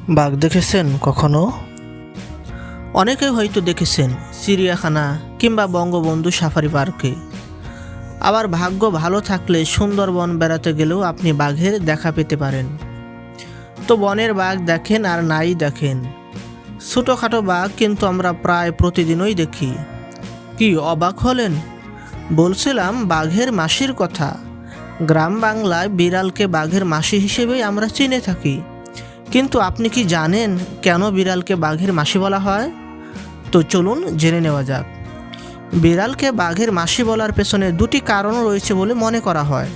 বাঘ দেখেছেন কখনো? অনেকে হয়তো দেখেছেন চিড়িয়াখানা কিংবা বঙ্গবন্ধু সাফারি পার্কে। আবার ভাগ্য ভালো থাকলে সুন্দরবন বেড়াতে গেলেও আপনি বাঘের দেখা পেতে পারেন। তো বনের বাঘ দেখেন আর নাই দেখেন, ছোটোখাটো বাঘ কিন্তু আমরা প্রায় প্রতিদিনই দেখি। কি অবাক হলেন? বলছিলাম বাঘের মাসির কথা। গ্রাম বাংলায় বিড়ালকে বাঘের মাসি হিসেবেই আমরা চিনে থাকি। কিন্তু আপনি কি জানেন কেন বিড়ালকে বাঘের মাসি বলা হয়? তো চলুন জেনে নেওয়া যাক। বিড়ালকে বাঘের মাসি বলার পেছনে দুটি কারণ রয়েছে বলে মনে করা হয়।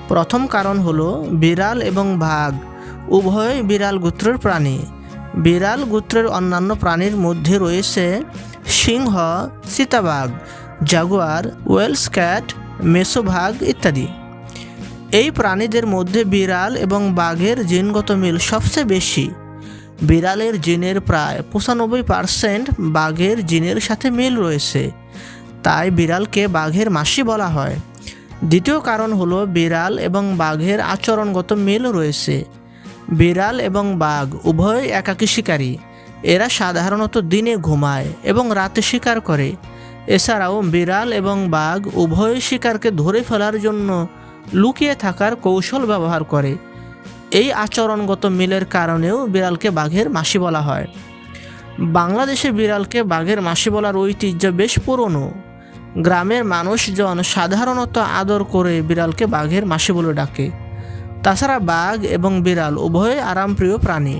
প্রথম কারণ হলো বিড়াল এবং বাঘ উভয়ই বিড়াল গোত্রের প্রাণী। বিড়াল গোত্রের অন্যান্য প্রাণীর মধ্যে রয়েছে সিংহ, চিতাবাঘ, জাগুয়ার, ওয়েলস ক্যাট, মেসোবাঘ ইত্যাদি। এই প্রাণীদের মধ্যে বিড়াল এবং বাঘের জিনগত মিল সবচেয়ে বেশি। বিড়ালের জিনের প্রায় 95% বাঘের জিনের সাথে মিল রয়েছে, তাই বিড়ালকে বাঘের মাসি বলা হয়। দ্বিতীয় কারণ হলো বিড়াল এবং বাঘের আচরণগত মিল রয়েছে। বিড়াল এবং বাঘ উভয়ই একাকী শিকারী। এরা সাধারণত দিনে ঘুমায় এবং রাতে শিকার করে। এছাড়াও বিড়াল এবং বাঘ উভয়ই শিকারকে ধরে ফেলার জন্য লুকিয়ে থাকার কৌশল ব্যবহার করে। এই আচরণগত মিলের কারণেও বিড়ালকে বাঘের মাসি বলা হয়। বাংলাদেশে বিড়ালকে বাঘের মাসি বলার ঐতিহ্য বেশ পুরনো। গ্রামের মানুষজন সাধারণত আদর করে বিড়ালকে বাঘের মাসি বলে ডাকে। তাছাড়া বাঘ এবং বিড়াল উভয়ই আরামপ্রিয় প্রাণী।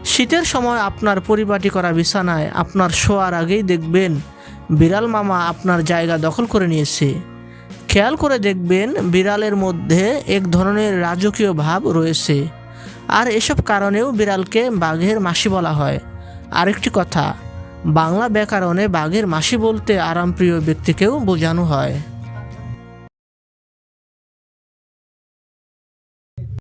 শীতের সময় আপনার পরিপাটি করা বিছানায় আপনার শোয়ার আগেই দেখবেন বিড়াল মামা আপনার জায়গা দখল করে নিয়েছে। খেয়াল করে দেখবেন বিড়ালের মধ্যে এক ধরনের রাজকীয় ভাব রয়েছে, আর এসব কারণেও বিড়ালকে বাঘের মাসি বলা হয়। আরেকটি কথা, বাংলা ব্যাকরণে বাঘের মাসি বলতে আরামপ্রিয় ব্যক্তিকেও বোঝানো হয়।